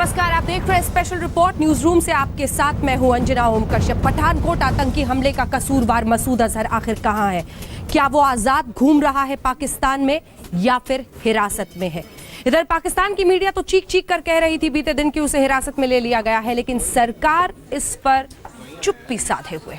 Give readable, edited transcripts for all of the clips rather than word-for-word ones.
नमस्कार, आप देख रहे हैं स्पेशल रिपोर्ट न्यूज रूम से। आपके साथ मैं हूं अंजना ओम कश्यप। पठानकोट आतंकी हमले का कसूरवार मसूद अजहर आखिर कहां है? क्या वो आजाद घूम रहा है पाकिस्तान में या फिर हिरासत में है? इधर पाकिस्तान की मीडिया तो चीख चीख कर कह रही थी बीते दिन कि उसे हिरासत में ले लिया गया है, लेकिन सरकार इस पर चुप्पी साधे हुए।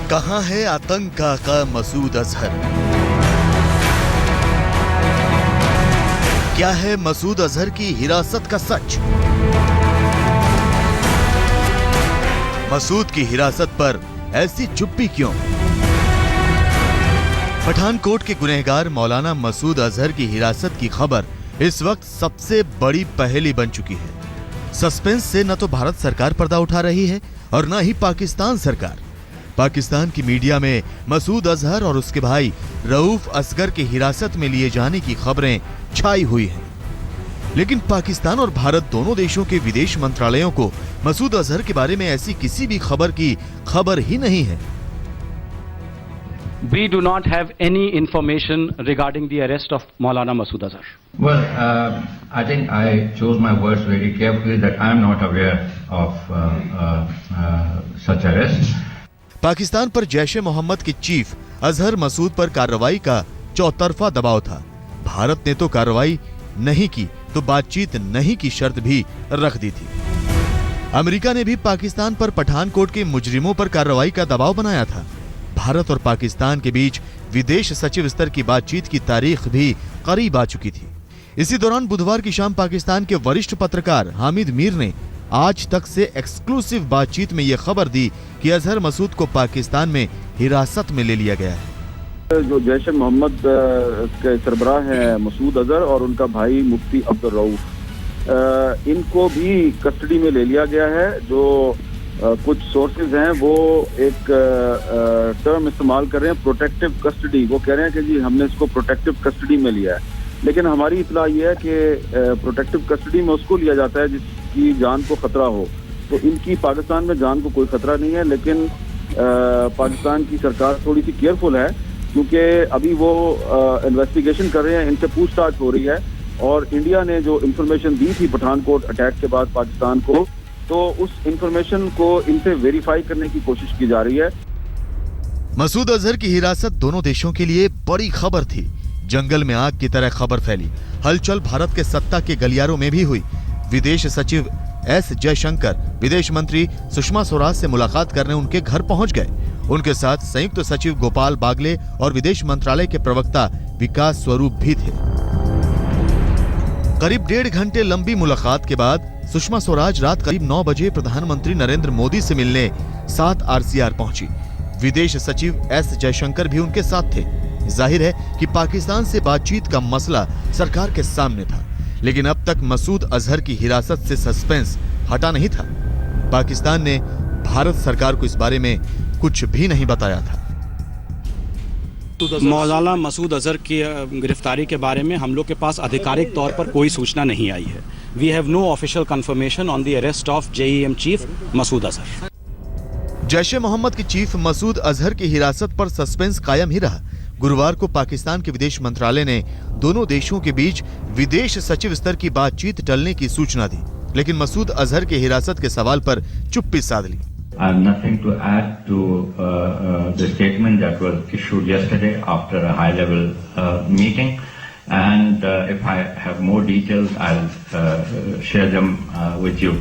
कहां है आतंक का आका मसूद अजहर? क्या है मसूद अजहर की हिरासत का सच? मसूद की हिरासत पर ऐसी चुप्पी क्यों? पठानकोट के गुनहगार मौलाना मसूद अजहर की हिरासत की खबर इस वक्त सबसे बड़ी पहेली बन चुकी है। सस्पेंस से न तो भारत सरकार पर्दा उठा रही है और न ही पाकिस्तान सरकार। पाकिस्तान की मीडिया में मसूद अजहर और उसके भाई रऊफ असगर के हिरासत में लिए जाने की खबरें छाई हुई हैं, लेकिन पाकिस्तान और भारत दोनों देशों के विदेश मंत्रालयों को मसूद अजहर के बारे में ऐसी किसी भी खबर की खबर ही नहीं है। We do not have any information regarding the arrest of Maulana Masood Azhar. Well, I think I chose my words very carefully that I am not aware of such arrests. Pakistan पर जैश-ए मोहम्मद के चीफ अजहर मसूद पर कार्रवाई का चौतरफा दबाव था। भारत ने तो कार्रवाई नहीं की तो बातचीत नहीं की शर्त भी रख दी थी। अमेरिका ने भी पाकिस्तान पर पठानकोट के मुजरिमों पर कार्रवाई का दबाव बनाया था। भारत और पाकिस्तान के बीच विदेश सचिव स्तर की बातचीत की तारीख भी करीब आ चुकी थी। इसी दौरान बुधवार की शाम पाकिस्तान के वरिष्ठ पत्रकार हामिद मीर ने आज तक से एक्सक्लूसिव बातचीत में यह खबर दी कि अजहर मसूद को पाकिस्तान में हिरासत में ले लिया गया है। जो जैश-ए मोहम्मद के सरबराह है मसूद अजहर और उनका भाई मुफ्ती अब्दुल रऊफ, इनको भी कस्टडी में ले लिया गया है। जो कुछ सोर्सेज हैं वो एक टर्म इस्तेमाल कर रहे हैं, प्रोटेक्टिव कस्टडी। वो कह रहे हैं कि जी हमने इसको प्रोटेक्टिव कस्टडी में लिया है, लेकिन हमारी इत्तला ये है कि प्रोटेक्टिव कस्टडी में उसको लिया जाता है जिसकी जान को खतरा हो। तो इनकी पाकिस्तान में जान को कोई खतरा नहीं है, लेकिन पाकिस्तान की सरकार थोड़ी सी केयरफुल है क्योंकि अभी वो इन्वेस्टिगेशन कर रहे हैं, इनसे पूछताछ हो रही है। और इंडिया ने जो इंफॉर्मेशन दी थी पठानकोट अटैक के बाद पाकिस्तान को, तो उस इंफॉर्मेशन को इनसे वेरीफाई करने की कोशिश की जा रही है। मसूद अजहर की हिरासत दोनों देशों के लिए बड़ी खबर थी। जंगल में आग की तरह खबर फैली। हलचल भारत के सत्ता के गलियारों में भी हुई। विदेश सचिव एस जयशंकर विदेश मंत्री सुषमा स्वराज से मुलाकात करने उनके घर पहुंच गए। उनके साथ संयुक्त सचिव गोपाल बागले और विदेश मंत्रालय के प्रवक्ता विकास स्वरूप भी थे। करीब 1.5 घंटे लंबी मुलाकात के बाद सुषमा स्वराज रात करीब 9 बजे प्रधानमंत्री नरेंद्र मोदी से मिलने 7 RCR पहुंची। विदेश सचिव एस जयशंकर भी उनके साथ थे। जाहिर है कि पाकिस्तान से बातचीत का मसला सरकार के सामने था, लेकिन अब तक मसूद अजहर की हिरासत से सस्पेंस हटा नहीं था। पाकिस्तान ने भारत सरकार को इस बारे में कुछ भी नहीं बताया था। मौलाना मसूद अजहर की गिरफ्तारी के बारे में हम लोग के पास आधिकारिक तौर पर कोई सूचना नहीं आई है। We have no official confirmation on the arrest of JEM chief Masood Azhar. Jaish-e Mohammed के चीफ मसूद अजहर की हिरासत पर सस्पेंस कायम ही रहा। गुरुवार को पाकिस्तान के विदेश मंत्रालय ने दोनों देशों के बीच विदेश सचिव स्तर की बातचीत टलने की सूचना दी, लेकिन मसूद अजहर के हिरासत के सवाल पर चुप्पी साध ली। I have nothing to add to the statement that was issued yesterday after a high-level meeting, and if I have more details, I'll share them with you.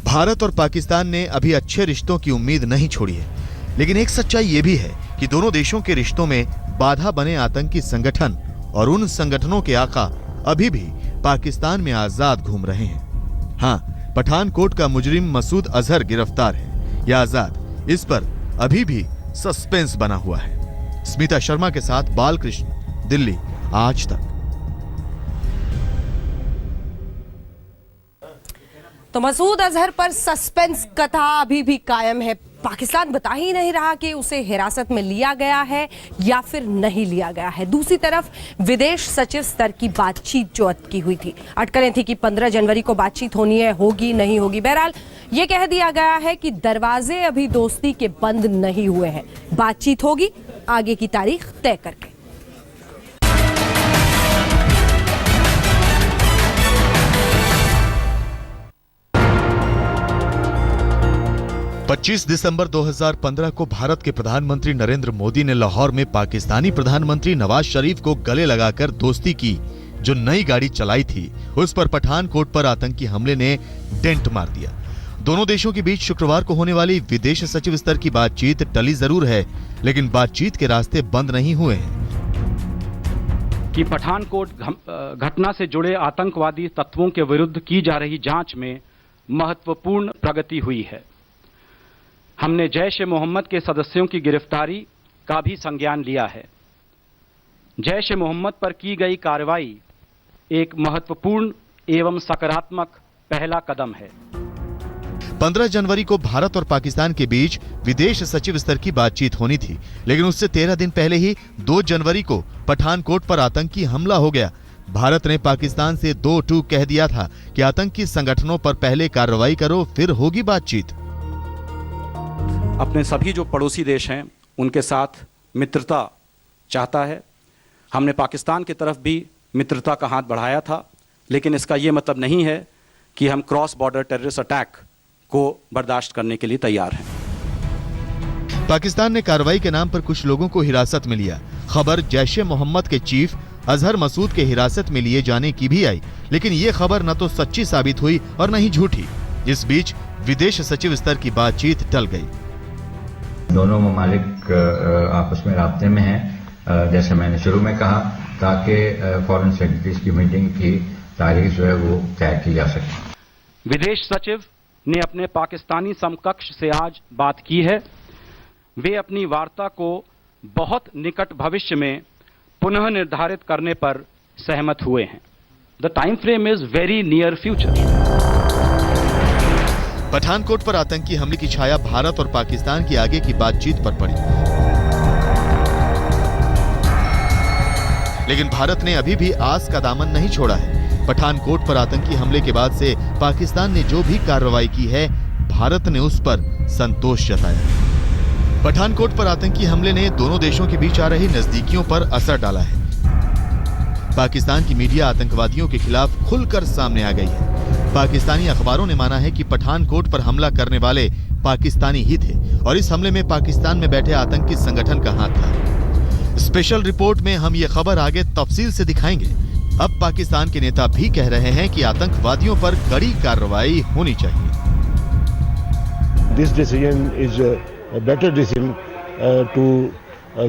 Bharat और पाकिस्तान ने अभी अच्छे रिश्तों की उम्मीद नहीं छोड़ी है, लेकिन एक सच्चाई ये भी है कि दोनों देशों के रिश्तों में बाधा बने आतंकी संगठन और उन संगठनों के आका अभी भी पाकिस्तान में आजाद घूम रहे हैं। हाँ, पठानकोट का मुजरिम मसूद अजहर गिरफ्तार है या आजाद, इस पर अभी भी सस्पेंस बना हुआ है। स्मिता शर्मा के साथ बालकृष्ण, दिल्ली, आज तक। तो मसूद अजहर पर सस्पेंस कथा अभी भी कायम है। पाकिस्तान बता ही नहीं रहा कि उसे हिरासत में लिया गया है या फिर नहीं लिया गया है। दूसरी तरफ विदेश सचिव स्तर की बातचीत जो अटकी हुई थी, अटकलें थी कि 15 जनवरी को बातचीत होनी है, होगी नहीं होगी। बहरहाल ये कह दिया गया है कि दरवाजे अभी दोस्ती के बंद नहीं हुए हैं, बातचीत होगी आगे की तारीख तय करके। 25 दिसंबर 2015 को भारत के प्रधानमंत्री नरेंद्र मोदी ने लाहौर में पाकिस्तानी प्रधानमंत्री नवाज शरीफ को गले लगाकर दोस्ती की जो नई गाड़ी चलाई थी, उस पर पठानकोट पर आतंकी हमले ने डेंट मार दिया। दोनों देशों के बीच शुक्रवार को होने वाली विदेश सचिव स्तर की बातचीत टली जरूर है, लेकिन बातचीत के रास्ते बंद नहीं हुए हैं। कि पठानकोट घटना से जुड़े आतंकवादी तत्वों के विरुद्ध की जा रही जांच में महत्वपूर्ण प्रगति हुई है। हमने जैश ए मोहम्मद के सदस्यों की गिरफ्तारी का भी संज्ञान लिया है। जैश ए मोहम्मद पर की गई कार्रवाई एक महत्वपूर्ण एवं सकारात्मक पहला कदम है। 15 जनवरी को भारत और पाकिस्तान के बीच विदेश सचिव स्तर की बातचीत होनी थी, लेकिन उससे 13 दिन पहले ही 2 जनवरी को पठानकोट पर आतंकी हमला हो गया। भारत ने पाकिस्तान से 2 टूक कह दिया था कि आतंकी संगठनों पर पहले कार्रवाई करो, फिर होगी बातचीत। अपने सभी जो पड़ोसी देश हैं उनके साथ मित्रता चाहता है। हमने पाकिस्तान की तरफ भी मित्रता का हाथ बढ़ाया था, लेकिन इसका ये मतलब नहीं है कि हम क्रॉस बॉर्डर टेररिस्ट अटैक को बर्दाश्त करने के लिए तैयार हैं। पाकिस्तान ने कार्रवाई के नाम पर कुछ लोगों को हिरासत में लिया। खबर जैश ए मोहम्मद के चीफ अजहर मसूद के हिरासत में लिए जाने की भी आई, लेकिन ये खबर न तो सच्ची साबित हुई और न ही झूठी। इस बीच विदेश सचिव स्तर की बातचीत टल गई। दोनों ममालिक आपस में राब्ते में हैं, जैसे मैंने शुरू में कहा, ताकि फॉरेन सेक्रेटरीज की मीटिंग की तारीख जो है वो तय की जा सके। विदेश सचिव ने अपने पाकिस्तानी समकक्ष से आज बात की है। वे अपनी वार्ता को बहुत निकट भविष्य में पुनः निर्धारित करने पर सहमत हुए हैं। The time frame is very near future. Pathankot पर आतंकी हमले की छाया भारत और पाकिस्तान की आगे की बातचीत पर पड़ी, लेकिन भारत ने अभी भी आस का दामन नहीं छोड़ा है। पठानकोट पर आतंकी हमले के बाद से पाकिस्तान ने जो भी कार्रवाई की है, भारत ने उस पर संतोष जताया। पठानकोट पर आतंकी हमले ने दोनों देशों के बीच आ रही नजदीकियों पर असर डाला है। पाकिस्तान की मीडिया आतंकवादियों के खिलाफ खुलकर सामने आ गई है। पाकिस्तानी अखबारों ने माना है कि पठानकोट पर हमला करने वाले पाकिस्तानी ही थे और इस हमले में पाकिस्तान में बैठे आतंकी संगठन का हाथ था। स्पेशल रिपोर्ट में हम ये खबर आगे तफसील से दिखाएंगे। अब पाकिस्तान के नेता भी कह रहे हैं कि आतंकवादियों पर कड़ी कार्रवाई होनी चाहिए। This decision is a better decision to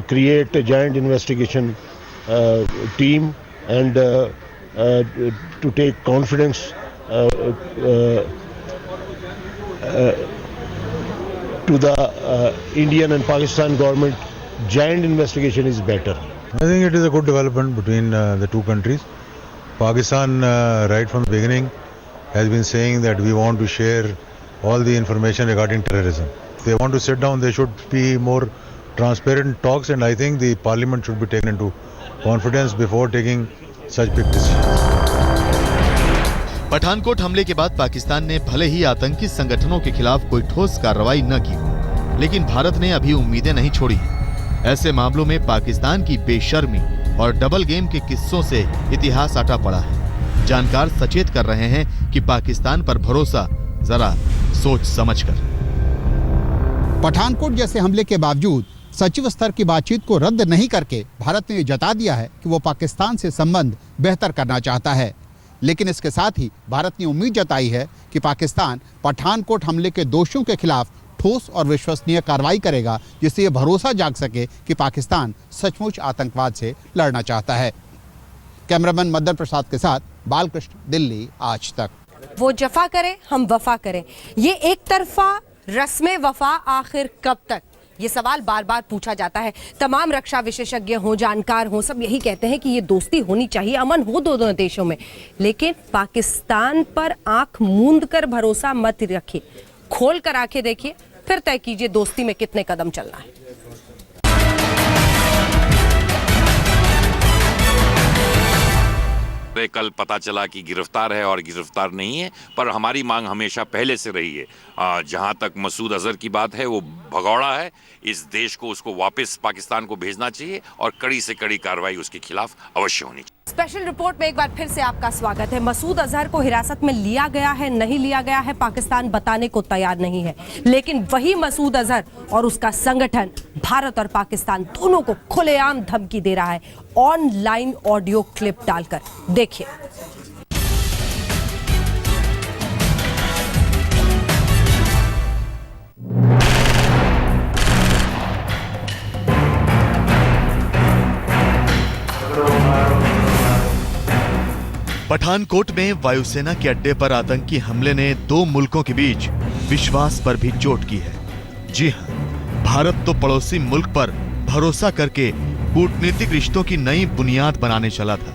create a joint investigation team and to take confidence to the Indian and Pakistan government. Joint investigation is better. I think it is a good development between the two countries. Pakistan right from the beginning has been saying that we want to share all the information regarding terrorism. If they want to sit down, they should be more transparent talks, and I think the parliament should be taken into confidence before taking such big decisions. Pathankot हमले के बाद पाकिस्तान ने भले ही आतंकी संगठनों के खिलाफ कोई ठोस कार्रवाई न की, लेकिन भारत ने अभी उम्मीदें नहीं छोड़ी। ऐसे मामलों में पाकिस्तान की बेशर्मी और डबल गेम के किस्सों से इतिहास आटा पड़ा है। जानकार सचेत कर रहे हैं कि पाकिस्तान पर भरोसा जरा सोच समझकर। पठानकोट जैसे हमले के बावजूद सचिव स्तर की बातचीत को रद्द नहीं करके भारत ने जता दिया है कि वो पाकिस्तान से संबंध बेहतर करना चाहता है। लेकिन इसके साथ ही भारत ने उम्मीद जताई है कि पाकिस्तान पठानकोट हमले के दोषियों के खिलाफ ठोस और विश्वसनीय कार्रवाई करेगा, जिससे ये भरोसा जाग सके कि पाकिस्तान सचमुच आतंकवाद से लड़ना चाहता है। कैमरामैन मदन प्रसाद के साथ बालकृष्ण, दिल्ली आज तक। वो जफा करें, हम वफा करें, ये एक तरफा रस्म वफा आखिर कब तक, ये सवाल बार बार पूछा जाता है। तमाम रक्षा विशेषज्ञ हों, जानकार हों, सब यही कहते हैं कि ये दोस्ती होनी चाहिए, अमन हो दोनों देशों में। लेकिन पाकिस्तान पर आंख मूंद कर भरोसा मत रखिए, खोल कर आंखें देखिए, फिर तय कीजिए दोस्ती में कितने कदम चलना है। कल पता चला कि गिरफ्तार है और गिरफ्तार नहीं है, पर हमारी मांग हमेशा पहले से रही है। जहां तक मसूद अजहर की बात है, वो भगौड़ा है, इस देश को उसको वापस पाकिस्तान को भेजना चाहिए और कड़ी से कड़ी कार्रवाई उसके खिलाफ अवश्य होनी चाहिए। स्पेशल रिपोर्ट में एक बार फिर से आपका स्वागत है। मसूद अजहर को हिरासत में लिया गया है, नहीं लिया गया है, पाकिस्तान बताने को तैयार नहीं है, लेकिन वही मसूद अजहर और उसका संगठन भारत और पाकिस्तान दोनों को खुलेआम धमकी दे रहा है, ऑनलाइन ऑडियो क्लिप डालकर। देखिए। पठानकोट में वायुसेना के अड्डे पर आतंकी हमले ने दो मुल्कों के बीच विश्वास पर भी चोट की है। जी हां, भारत तो पड़ोसी मुल्क पर भरोसा करके कूटनीतिक रिश्तों की नई बुनियाद बनाने चला था,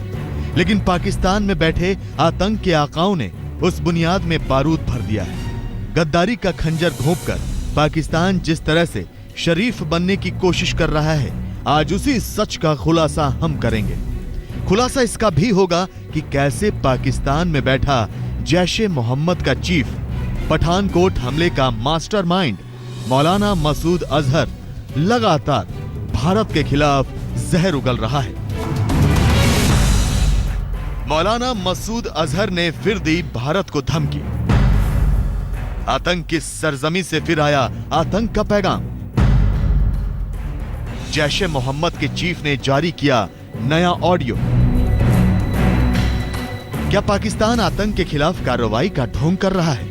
लेकिन पाकिस्तान में बैठे आतंक के आकाओं ने उस बुनियाद में बारूद भर दिया है। गद्दारी का खंजर घोंपकर पाकिस्तान जिस तरह से शरीफ बनने की कोशिश कर रहा है, आज उसी सच का खुलासा हम करेंगे। खुलासा इसका भी होगा कि कैसे पाकिस्तान में बैठा जैश-ए मोहम्मद का चीफ, पठानकोट हमले का मास्टरमाइंड मौलाना मसूद अजहर लगातार भारत के खिलाफ जहर उगल रहा है। मौलाना मसूद अजहर ने फिर दी भारत को धमकी। आतंक की सरजमी से फिर आया आतंक का पैगाम। जैश-ए मोहम्मद के चीफ ने जारी किया नया ऑडियो। क्या पाकिस्तान आतंक के खिलाफ कार्रवाई का ढोंग कर रहा है?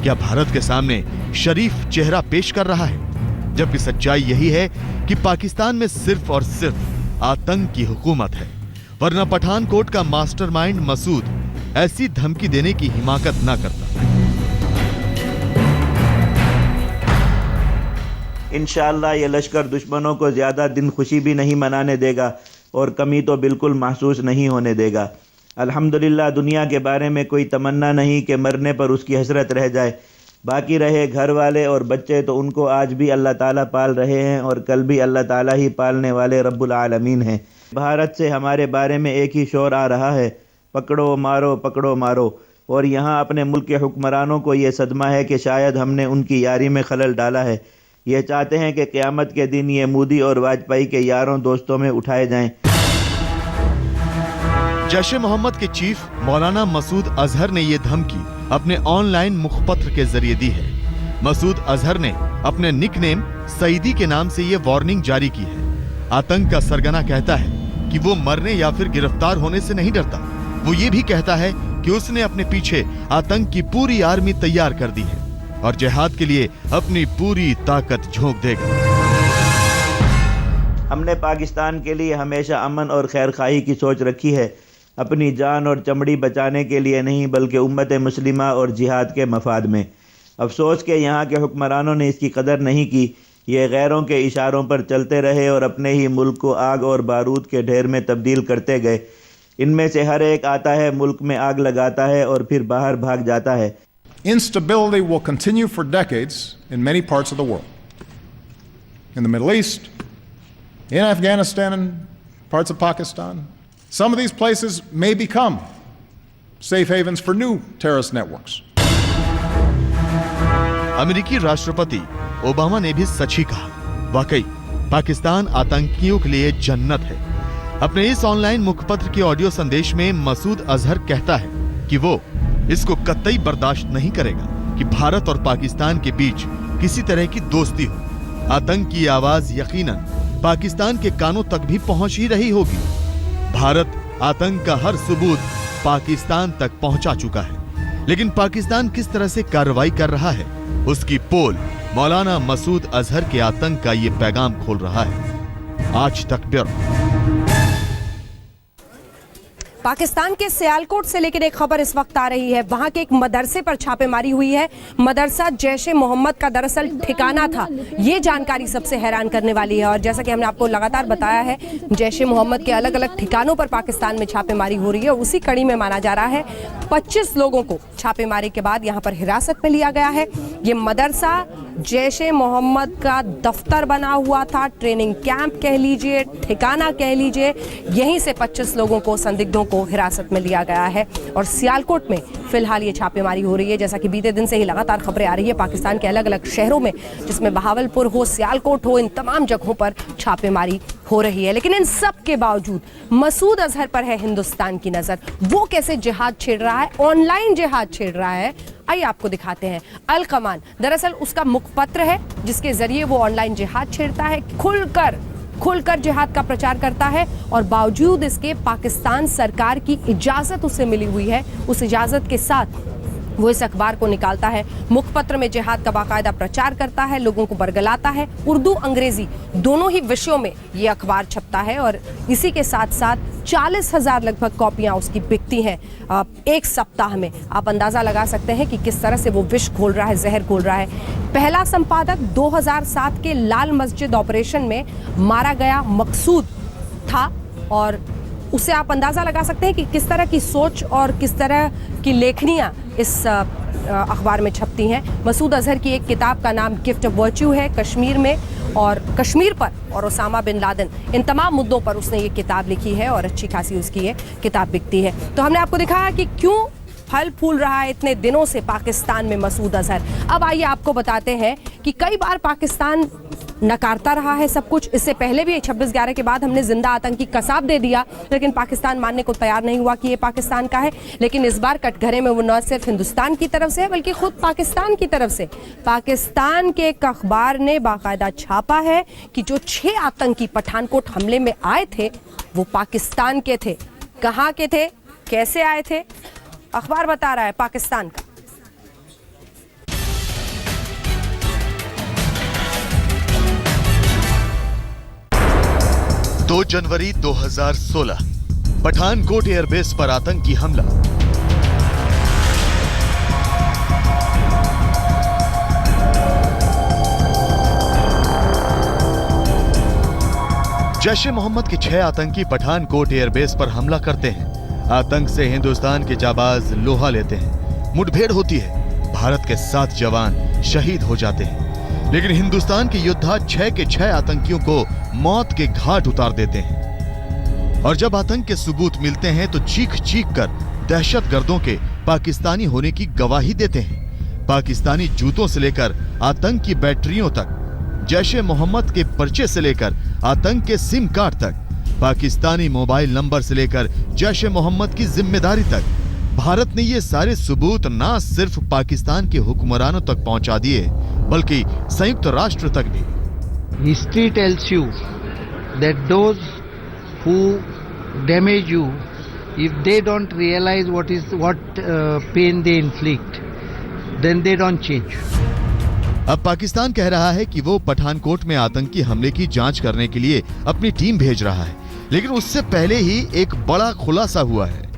क्या भारत के सामने शरीफ चेहरा पेश कर रहा है? जबकि सच्चाई यही है कि पाकिस्तान में सिर्फ और सिर्फ आतंक की हुकूमत है, वरना पठानकोट का मास्टरमाइंड मसूद ऐसी धमकी देने की हिमाकत ना करता। इंशाअल्लाह ये लश्कर दुश्मनों को ज्यादा दिन खुशी भी नहीं मनाने देगा और कमी तो बिल्कुल महसूस नहीं होने देगा। अल्हम्दुलिल्लाह दुनिया के बारे में कोई तमन्ना नहीं कि मरने पर उसकी हसरत रह जाए। बाकी रहे घर वाले और बच्चे, तो उनको आज भी अल्लाह ताला पाल रहे हैं और कल भी अल्लाह ताला ही पालने वाले रब्बुल आलमीन हैं। भारत से हमारे बारे में एक ही शोर आ रहा है, पकड़ो मारो पकड़ो मारो। और यहाँ अपने मुल्क के हुक्मरानों को ये सदमा है कि शायद हमने उनकी यारी में खलल डाला है। ये चाहते हैं कि क़यामत के दिन ये मोदी और वाजपेयी के यारों दोस्तों में उठाए जाएं। जैश-ए मोहम्मद के चीफ मौलाना मसूद अजहर ने यह धमकी अपने ऑनलाइन मुखपत्र के जरिए दी है। मसूद अजहर ने अपने निकनेम सईदी के नाम से यह वार्निंग जारी की है। आतंक का सरगना कहता है कि वो मरने या फिर गिरफ्तार होने से नहीं डरता। वो ये भी कहता है कि उसने अपने पीछे आतंक की पूरी आर्मी तैयार कर दी है और जिहाद के लिए अपनी पूरी ताकत झोंक देगा। हमने पाकिस्तान के लिए हमेशा अमन और खैरखाई की सोच रखी है, अपनी जान और चमड़ी बचाने के लिए नहीं, बल्कि उम्मत मुस्लिमा और जिहाद के मफाद में। अफसोस के यहाँ के हुक्मरानों ने इसकी कदर नहीं की। ये गैरों के इशारों पर चलते रहे और अपने ही मुल्क को आग और बारूद के ढेर में तब्दील करते गए। इनमें से हर एक आता है, मुल्क में आग लगाता है और फिर बाहर भाग जाता है। Instability will continue for decades in many parts of the world. In the Middle East, in Afghanistan and parts of Pakistan. Some of these places may become safe havens for new terrorist networks. अमेरिकी राष्ट्रपति Obama ने भी सच ही कहा। वाकई पाकिस्तान आतंकियों के लिए जन्नत है। अपने इस ऑनलाइन मुखपत्र के ऑडियो संदेश में मसूद अजहर कहता है कि वो इसको कतई बर्दाश्त नहीं करेगा कि भारत और पाकिस्तान के बीच किसी तरह की दोस्ती हो। आतंक की आवाज यकीनन पाकिस्तान के कानों तक भी पहुंच ही रही होगी। भारत आतंक का हर सबूत पाकिस्तान तक पहुंचा चुका है, लेकिन पाकिस्तान किस तरह से कार्रवाई कर रहा है, उसकी पोल मौलाना मसूद अजहर के आतंक का ये पैगाम खोल रहा है। आज तक ब्यूरो। पाकिस्तान के सियालकोट से लेकर एक खबर इस वक्त आ रही है। वहां के एक मदरसे पर छापेमारी हुई है। मदरसा जैश-ए मोहम्मद का दरअसल ठिकाना था। ये जानकारी सबसे हैरान करने वाली है। और जैसा कि हमने आपको लगातार बताया है, जैश-ए मोहम्मद के अलग अलग ठिकानों पर पाकिस्तान में छापेमारी हो रही है। उसी कड़ी में माना जा रहा है 25 लोगों को छापेमारी के बाद यहां पर हिरासत में लिया गया है। ये मदरसा जैश ए मोहम्मद का दफ्तर बना हुआ था, ट्रेनिंग कैंप कह लीजिए, ठिकाना कह लीजिए। यहीं से 25 लोगों को, संदिग्धों को हिरासत में लिया गया है और सियालकोट में फिलहाल ये छापेमारी हो रही है। जैसा कि बीते दिन से ही लगातार खबरें आ रही है, पाकिस्तान के अलग अलग शहरों में, जिसमें बहावलपुर हो, सियालकोट हो, इन तमाम जगहों पर छापेमारी हो रही है। लेकिन इन सब के बावजूद मसूद अजहर पर है हिंदुस्तान की नजर। वो कैसे जिहाद छेड़ रहा है, ऑनलाइन जिहाद छेड़ रहा है, आइए आपको दिखाते हैं। अल कमान दरअसल उसका मुखपत्र है जिसके जरिए वो ऑनलाइन जिहाद छेड़ता है, खुलकर जिहाद का प्रचार करता है और बावजूद इसके पाकिस्तान सरकार की इजाजत उसे मिली हुई है। उस इजाजत के साथ वो इस अखबार को निकालता है, मुखपत्र में जिहाद का बाकायदा प्रचार करता है, लोगों को बरगलाता है। उर्दू अंग्रेजी दोनों ही विषयों में ये अखबार छपता है और इसी के साथ साथ 40,000 लगभग कॉपियां उसकी बिकती हैं एक सप्ताह में। आप अंदाजा लगा सकते हैं कि किस तरह से वो विष घोल रहा है, जहर घोल रहा है। पहला संपादक 2007 के लाल मस्जिद ऑपरेशन में मारा गया मकसूद था और उससे आप अंदाजा लगा सकते हैं कि किस तरह की सोच और किस तरह की लेखनियां इस अखबार में छपती हैं। मसूद अजहर की एक किताब का नाम गिफ्ट ऑफ वर्च्यू है, कश्मीर में और कश्मीर पर और ओसामा बिन लादेन, इन तमाम मुद्दों पर उसने ये किताब लिखी है और अच्छी खासी उसकी ये किताब बिकती है। तो हमने आपको दिखाया कि क्यों फल फूल रहा है इतने दिनों से पाकिस्तान में मसूद अजहर। अब आइए आपको बताते हैं कि कई बार पाकिस्तान नकारता रहा है सब कुछ। इससे पहले भी 26/11 के बाद हमने जिंदा आतंकी कसाब दे दिया, लेकिन पाकिस्तान मानने को तैयार नहीं हुआ कि ये पाकिस्तान का है। लेकिन इस बार कटघरे में वो न सिर्फ हिंदुस्तान की तरफ से है बल्कि खुद पाकिस्तान की तरफ से। पाकिस्तान के एक अखबार ने बाकायदा छापा है कि जो 6 आतंकी पठानकोट हमले में आए थे वो पाकिस्तान के थे। कहाँ के थे, कैसे आए थे, अखबार बता रहा है पाकिस्तान का। 2 जनवरी 2016 पठानकोट एयरबेस पर आतंकी हमला। जैश ए मोहम्मद के 6 आतंकी पठानकोट एयरबेस पर हमला करते हैं। आतंक से हिंदुस्तान के जाबाज लोहा लेते हैं। मुठभेड़ होती है, भारत के 7 जवान शहीद हो जाते हैं। लेकिन हिंदुस्तान के योद्धा 6 के 6 आतंकियों को मौत के घाट उतार देते हैं। और जब आतंक के सबूत मिलते हैं तो चीख चीख कर दहशतगर्दों के पाकिस्तानी होने की गवाही देते हैं। पाकिस्तानी जूतों से लेकर आतंक की बैटरियों तक, जैश ए मोहम्मद के पर्चे से लेकर आतंक के सिम कार्ड तक, पाकिस्तानी मोबाइल नंबर से लेकर जैश ए मोहम्मद की जिम्मेदारी तक, भारत ने ये सारे सबूत ना सिर्फ पाकिस्तान के हुक्मरानों तक पहुंचा दिए बल्कि संयुक्त राष्ट्र तक भी। History tells you that those who damage you, if they don't realize what pain they inflict, then they don't change. अब पाकिस्तान कह रहा है कि वो पठानकोट में आतंकी हमले की जांच करने के लिए अपनी टीम भेज रहा है, लेकिन उससे पहले ही एक बड़ा खुलासा हुआ है।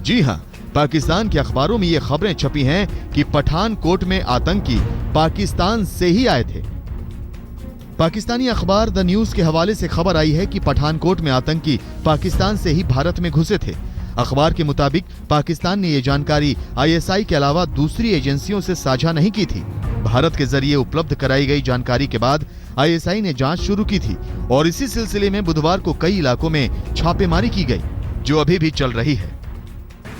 जी हां, पाकिस्तान के अखबारों में ये खबरें छपी हैं कि पठानकोट में आतंकी पाकिस्तान से ही आए थे। पाकिस्तानी अखबार द न्यूज के हवाले से खबर आई है कि पठानकोट में आतंकी पाकिस्तान से ही भारत में घुसे थे। अखबार के मुताबिक पाकिस्तान ने ये जानकारी ISI के अलावा दूसरी एजेंसियों से साझा नहीं की थी। भारत के जरिए उपलब्ध कराई गई जानकारी के बाद ISI ने जांच शुरू की थी और इसी सिलसिले में बुधवार को कई इलाकों में छापेमारी की गई, जो अभी भी चल रही है।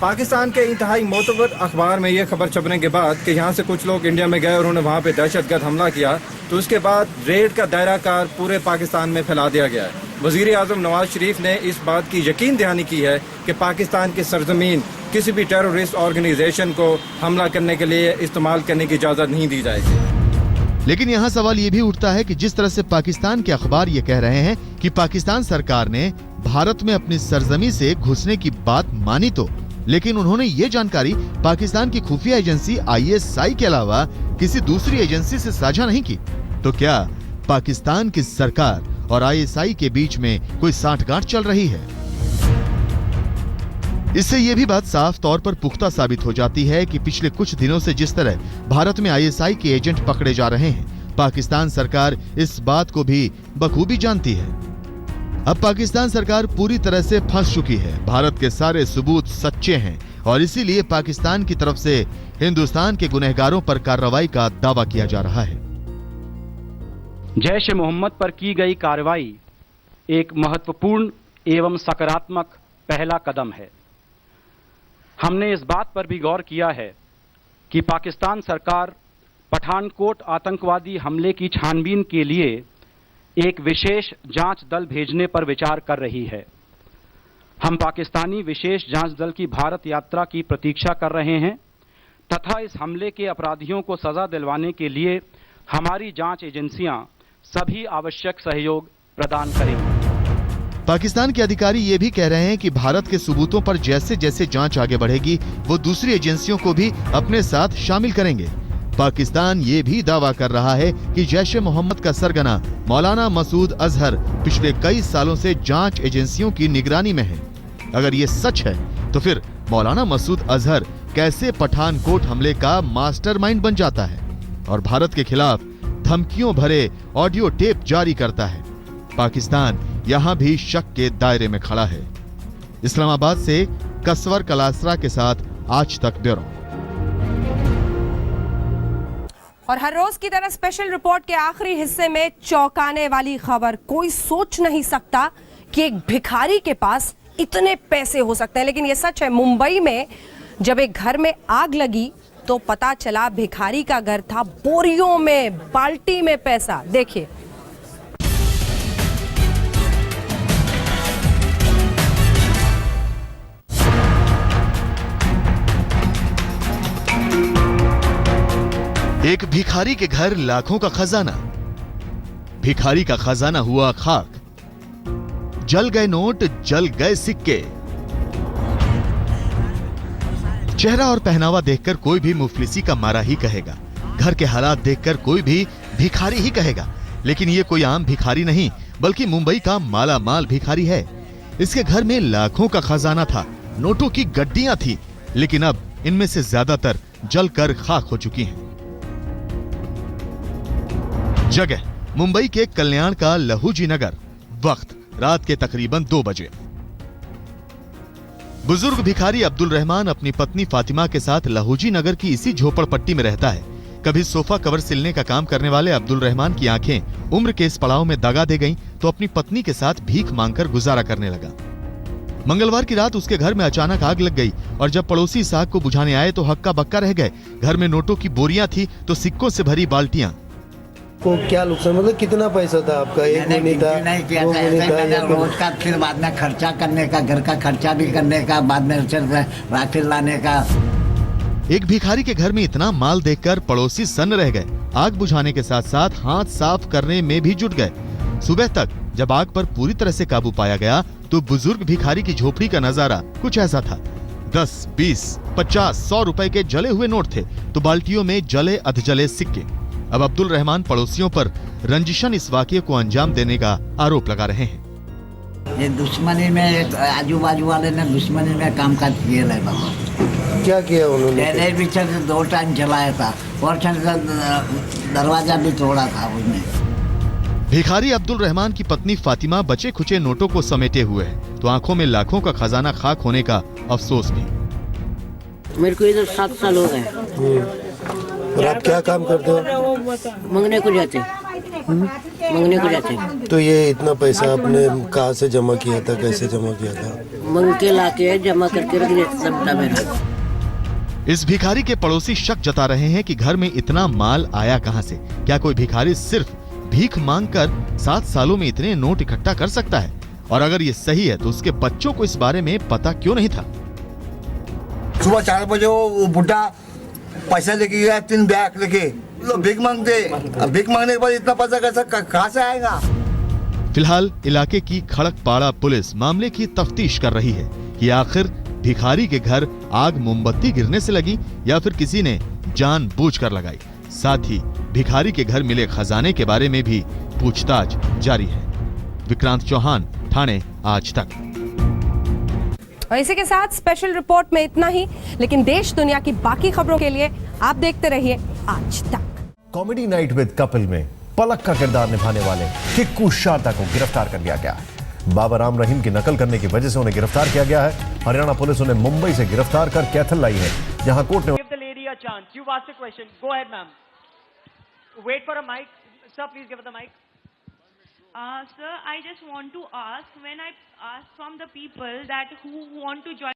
पाकिस्तान के इंतहाई मोतबर अखबार में यह खबर छपने के बाद कि यहाँ से कुछ लोग इंडिया में गए और उन्होंने वहाँ पे दहशतगर्द हमला किया, तो उसके बाद रेड का दायरा कार पूरे पाकिस्तान में फैला दिया गया है। वज़ीर आज़म नवाज शरीफ ने इस बात की यकीन दहानी की है कि पाकिस्तान की सरजमीन किसी भी टेररिस्ट ऑर्गेनाइजेशन को हमला करने के लिए इस्तेमाल करने की इजाज़त नहीं दी जाएगी। लेकिन यहाँ सवाल ये भी उठता है कि जिस तरह से पाकिस्तान के अखबार ये कह रहे हैं कि पाकिस्तान सरकार ने भारत में अपनी सरजमी से घुसने की बात मानी, तो लेकिन उन्होंने ये जानकारी पाकिस्तान की खुफिया एजेंसी ISI के अलावा किसी दूसरी एजेंसी से साझा नहीं की, तो क्या पाकिस्तान की सरकार और ISI के बीच में कोई सांठगांठ चल रही है? इससे यह भी बात साफ तौर पर पुख्ता साबित हो जाती है कि पिछले कुछ दिनों से जिस तरह भारत में ISI के एजेंट पकड़े जा रहे हैं, पाकिस्तान सरकार इस बात को भी बखूबी जानती है। अब पाकिस्तान सरकार पूरी तरह से फंस चुकी है। भारत के सारे सबूत सच्चे हैं और इसीलिए पाकिस्तान की तरफ से हिंदुस्तान के गुनहगारों पर कार्रवाई का दावा किया जा रहा है। जैश ए मोहम्मद पर की गई कार्रवाई एक महत्वपूर्ण एवं सकारात्मक पहला कदम है। हमने इस बात पर भी गौर किया है कि पाकिस्तान सरकार पठानकोट आतंकवादी हमले की छानबीन के लिए एक विशेष जांच दल भेजने पर विचार कर रही है। हम पाकिस्तानी विशेष जांच दल की भारत यात्रा की प्रतीक्षा कर रहे हैं तथा इस हमले के अपराधियों को सजा दिलवाने के लिए हमारी जांच एजेंसियां सभी आवश्यक सहयोग प्रदान करेंगी। पाकिस्तान के अधिकारी ये भी कह रहे हैं कि भारत के सबूतों पर जैसे जैसे जांच आगे बढ़ेगी वो दूसरी एजेंसियों को भी अपने साथ शामिल करेंगे। पाकिस्तान ये भी दावा कर रहा है कि जैश ए मोहम्मद का सरगना मौलाना मसूद अजहर पिछले कई सालों से जांच एजेंसियों की निगरानी में है। अगर ये सच है तो फिर मौलाना मसूद अजहर कैसे पठानकोट हमले का मास्टरमाइंड बन जाता है और भारत के खिलाफ धमकियों भरे ऑडियो टेप जारी करता है। पाकिस्तान यहां भी शक के दायरे में खड़ा है। इस्लामाबाद से कसवर कलासरा के साथ आज तक ब्यूरो। और हर रोज की तरह स्पेशल रिपोर्ट के आखिरी हिस्से में चौंकाने वाली खबर। कोई सोच नहीं सकता कि एक भिखारी के पास इतने पैसे हो सकते हैं, लेकिन यह सच है। मुंबई में जब एक घर में आग लगी तो पता चला भिखारी का घर था, बोरियों में बाल्टी में पैसा। देखिए। एक भिखारी के घर लाखों का खजाना। भिखारी का खजाना हुआ खाक। जल गए नोट, जल गए सिक्के। चेहरा और पहनावा देखकर कोई भी मुफलिसी का मारा ही कहेगा। घर के हालात देखकर कोई भी भिखारी ही कहेगा। लेकिन ये कोई आम भिखारी नहीं, बल्कि मुंबई का माला माल भिखारी है। इसके घर में लाखों का खजाना था, नोटों की गड्डियां थी, लेकिन अब इनमें से ज्यादातर जलकर खाक हो चुकी हैं। जगह मुंबई के कल्याण का लहूजी नगर। वक्त रात के तकरीबन 2 बजे। बुजुर्ग भिखारी अब्दुल रहमान अपनी पत्नी फातिमा के साथ लहूजी नगर की इसी झोपड़पट्टी में रहता है। कभी सोफा कवर सिलने का काम करने वाले अब्दुल रहमान की आंखें उम्र के इस पड़ाव में दगा दे गईं, तो अपनी पत्नी के साथ भीख मांगकर गुजारा करने लगा। मंगलवार की रात उसके घर में अचानक आग लग गई और जब पड़ोसी इस आग को बुझाने आए तो हक्का बक्का रह गए। घर में नोटों की बोरियां थी तो सिक्कों से भरी बाल्टियां। को क्या नुकसान, मतलब कितना पैसा था आपका? एक महीने था, नहीं किया था, मैंने रोज का, फिर बाद में खर्चा करने का, घर का खर्चा भी करने का, बाद में राशन लाने का। एक भिखारी के घर में इतना माल देखकर पड़ोसी सन्न रह गए। आग बुझाने के साथ साथ हाथ साफ करने में भी जुट गए। सुबह तक जब आग पर पूरी तरह से काबू पाया गया तो बुजुर्ग भिखारी की झोपड़ी का नजारा कुछ ऐसा था। 10, 20, 50, 100 रुपए के जले हुए नोट थे तो बाल्टियों में जले अधजले सिक्के। अब अब्दुल रहमान पड़ोसियों पर रंजिशन इस वाकये को अंजाम देने का आरोप लगा रहे हैं। ये दुश्मनी में आजू बाजू वाले ने दुश्मनी में काम काज किया है बाबा। क्या किया उन्होंने? भी 2 टाइम चलाया था और दरवाजा भी तोड़ा था उसने। भिखारी अब्दुल रहमान की पत्नी फातिमा बचे खुचे नोटों को समेटे हुए है तो आंखों में लाखों का खजाना खाक होने का अफसोस भी। मेरे को इधर 7 साल हो गए। और आप क्या काम करते हो? मंगने को जाते। मंगने को जाते। तो ये इतना पैसा आपने कहाँ से जमा किया था, कैसे जमा किया था? मंग के लाके जमा करके रख देता था मेरा। इस भिखारी के पड़ोसी शक जता रहे हैं कि घर में इतना माल आया कहां से। क्या कोई भिखारी सिर्फ भीख मांगकर 7 सालों में इतने नोट इकट्ठा कर सकता है? और अगर ये सही है तो उसके बच्चों को इस बारे में पता क्यों नहीं था? सुबह 4 बजे वो बुढ़ा पैसा लेके गया, 3 बैग लेके भीख मांगते। भीख मांगने के बाद इतना पैसा कैसा कहाँ से आएगा? फिलहाल इलाके की खड़कपाड़ा पुलिस मामले की तफ्तीश कर रही है कि आखिर भिखारी के घर आग मोमबत्ती गिरने से लगी या फिर किसी ने जानबूझकर लगाई। साथ ही भिखारी के घर मिले खजाने के बारे में भी पूछताछ जारी है। विक्रांत चौहान, ठाणे आज तक। और इसी के साथ स्पेशल रिपोर्ट में इतना ही, लेकिन देश दुनिया की बाकी खबरों के लिए आप देखते रहिए आज तक। कॉमेडी नाइट विद कपिल में पलक का किरदार निभाने वाले किक्कू शारदा को गिरफ्तार कर लिया गया है। बाबा राम रहीम की नकल करने की वजह से उन्हें गिरफ्तार किया गया है। हरियाणा पुलिस उन्हें मुंबई से गिरफ्तार कर कैथल लाई है, जहां कोर्ट ने Give the lady a chance. You've asked a question. Go ahead, ma'am. Wait for a mic. Sir, please give her the mic. Sir, I just want to ask, when I ask from the people that who want to join